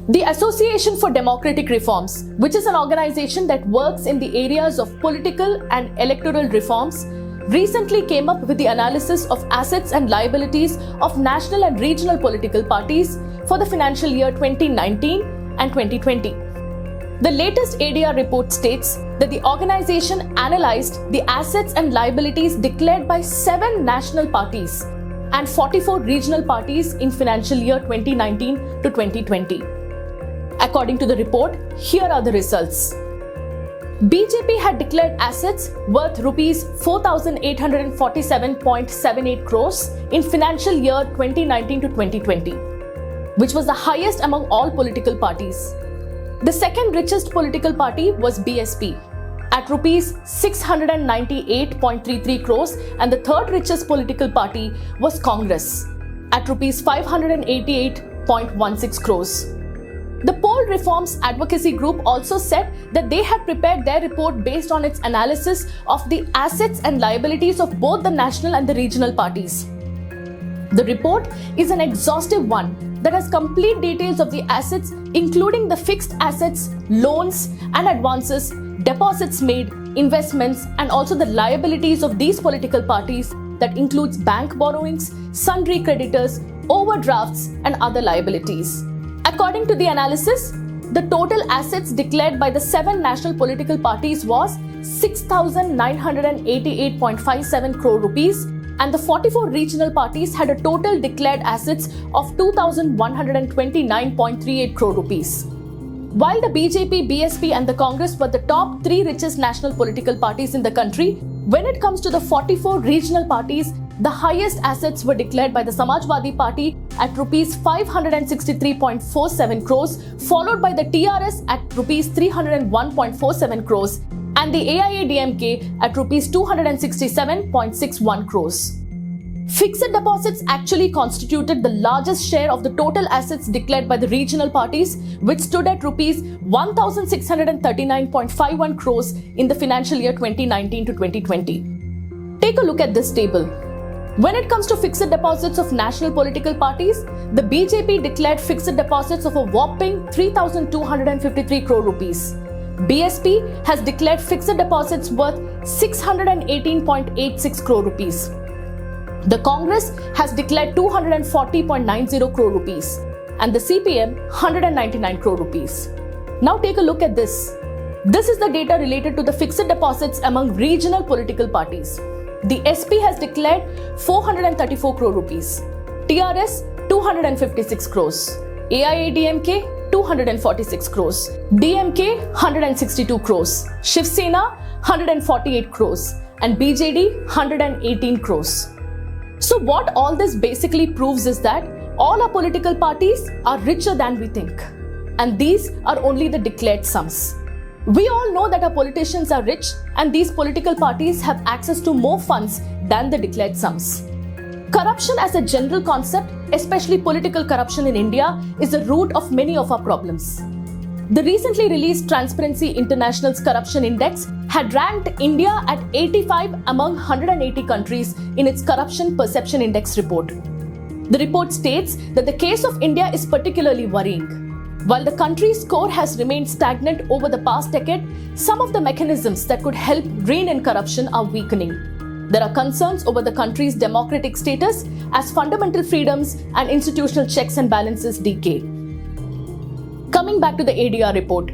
The Association for Democratic Reforms, which is an organization that works in the areas of political and electoral reforms, recently came up with the analysis of assets and liabilities of national and regional political parties for the financial year 2019 and 2020. The latest ADR report states that the organization analyzed the assets and liabilities declared by 7 national parties and 44 regional parties in financial year 2019 to 2020. According to the report, here are the results. BJP had declared assets worth rupees 4,847.78 crores in financial year 2019 to 2020, which was the highest among all political parties. The second richest political party was BSP at rupees 698.33 crores, and the third richest political party was Congress at rupees 588.16 crores. The Poll Reforms Advocacy Group also said that they had prepared their report based on its analysis of the assets and liabilities of both the national and the regional parties. The report is an exhaustive one that has complete details of the assets, including the fixed assets, loans and advances, deposits made, investments, and also the liabilities of these political parties that includes bank borrowings, sundry creditors, overdrafts and other liabilities. According to the analysis, the total assets declared by the 7 national political parties was 6,988.57 crore rupees, and the 44 regional parties had a total declared assets of 2,129.38 crore rupees. While the BJP, BSP and the Congress were the top 3 richest national political parties in the country, when it comes to the 44 regional parties, the highest assets were declared by the Samajwadi Party at rupees 563.47 crores, followed by the TRS at rupees 301.47 crores and the AIADMK at rupees 267.61 crores. Fixed deposits actually constituted the largest share of the total assets declared by the regional parties, which stood at rupees 1,639.51 crores in the financial year 2019 to 2020. Take a look at this table. When it comes to fixed deposits of national political parties, the BJP declared fixed deposits of a whopping 3,253 crore rupees. BSP has declared fixed deposits worth 618.86 crore rupees. The Congress has declared 240.90 crore rupees and the CPM 199 crore rupees. Now take a look at this. This is the data related to the fixed deposits among regional political parties. The SP has declared 434 crore rupees, TRS 256 crores, AIADMK 246 crores, DMK 162 crores, Shiv Sena 148 crores and BJD 118 crores. So what all this basically proves is that all our political parties are richer than we think, and these are only the declared sums. We all know that our politicians are rich and these political parties have access to more funds than the declared sums. Corruption as a general concept, especially political corruption in India, is the root of many of our problems. The recently released Transparency International's Corruption Index had ranked India at 85 among 180 countries in its Corruption Perception Index report. The report states that the case of India is particularly worrying. While the country's score has remained stagnant over the past decade, some of the mechanisms that could help rein in corruption are weakening. There are concerns over the country's democratic status as fundamental freedoms and institutional checks and balances decay. Coming back to the ADR report.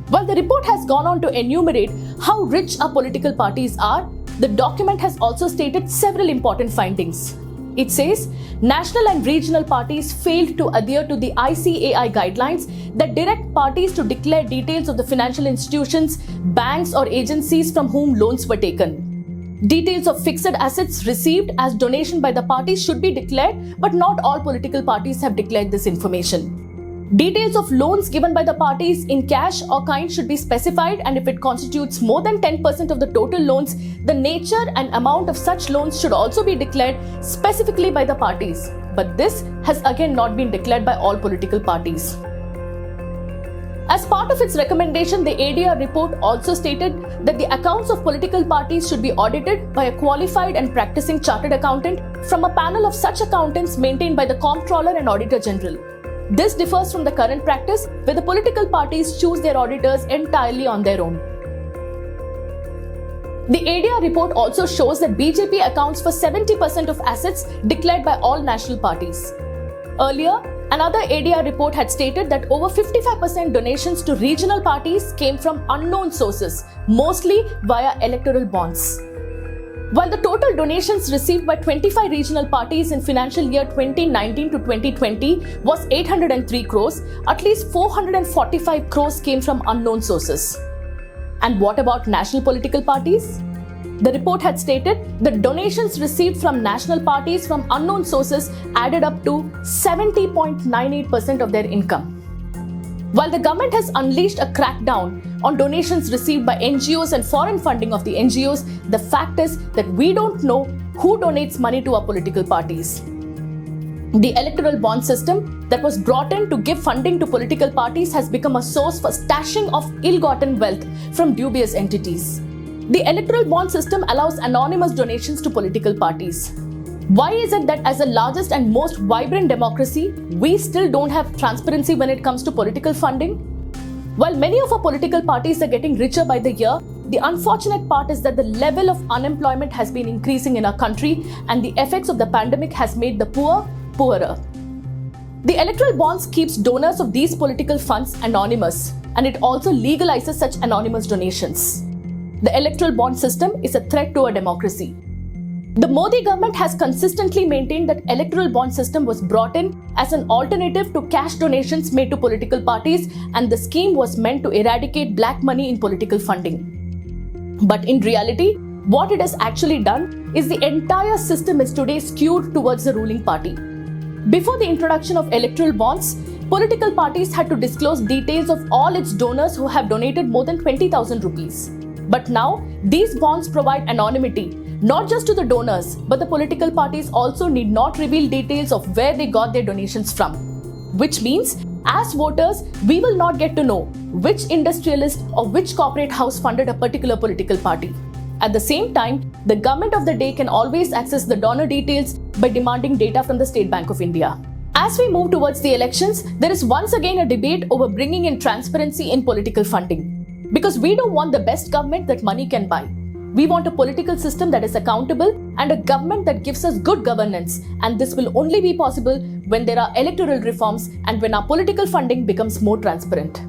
While the report has gone on to enumerate how rich our political parties are, the document has also stated several important findings. It says, national and regional parties failed to adhere to the ICAI guidelines that direct parties to declare details of the financial institutions, banks or agencies from whom loans were taken. Details of fixed assets received as donation by the parties should be declared, but not all political parties have declared this information. Details of loans given by the parties in cash or kind should be specified, and if it constitutes more than 10% of the total loans, the nature and amount of such loans should also be declared specifically by the parties. But this has again not been declared by all political parties. As part of its recommendation, the ADR report also stated that the accounts of political parties should be audited by a qualified and practicing chartered accountant from a panel of such accountants maintained by the Comptroller and Auditor General. This differs from the current practice where the political parties choose their auditors entirely on their own. The ADR report also shows that BJP accounts for 70% of assets declared by all national parties. Earlier, another ADR report had stated that over 55% donations to regional parties came from unknown sources, mostly via electoral bonds. While the total donations received by 25 regional parties in financial year 2019 to 2020 was 803 crores, at least 445 crores came from unknown sources. And what about national political parties? The report had stated that donations received from national parties from unknown sources added up to 70.98% of their income. While the government has unleashed a crackdown on donations received by NGOs and foreign funding of the NGOs, the fact is that we don't know who donates money to our political parties. The electoral bond system that was brought in to give funding to political parties has become a source for stashing of ill-gotten wealth from dubious entities. The electoral bond system allows anonymous donations to political parties. Why is it that as the largest and most vibrant democracy, we still don't have transparency when it comes to political funding? While many of our political parties are getting richer by the year, the unfortunate part is that the level of unemployment has been increasing in our country and the effects of the pandemic has made the poor poorer. The electoral bonds keeps donors of these political funds anonymous, and it also legalizes such anonymous donations. The electoral bond system is a threat to our democracy. The Modi government has consistently maintained that electoral bond system was brought in as an alternative to cash donations made to political parties, and the scheme was meant to eradicate black money in political funding. But in reality, what it has actually done is the entire system is today skewed towards the ruling party. Before the introduction of electoral bonds, political parties had to disclose details of all its donors who have donated more than 20,000 rupees. But now, these bonds provide anonymity, not just to the donors, but the political parties also need not reveal details of where they got their donations from. Which means, as voters, we will not get to know which industrialist or which corporate house funded a particular political party. At the same time, the government of the day can always access the donor details by demanding data from the State Bank of India. As we move towards the elections, there is once again a debate over bringing in transparency in political funding. Because we don't want the best government that money can buy. We want a political system that is accountable and a government that gives us good governance. And this will only be possible when there are electoral reforms and when our political funding becomes more transparent.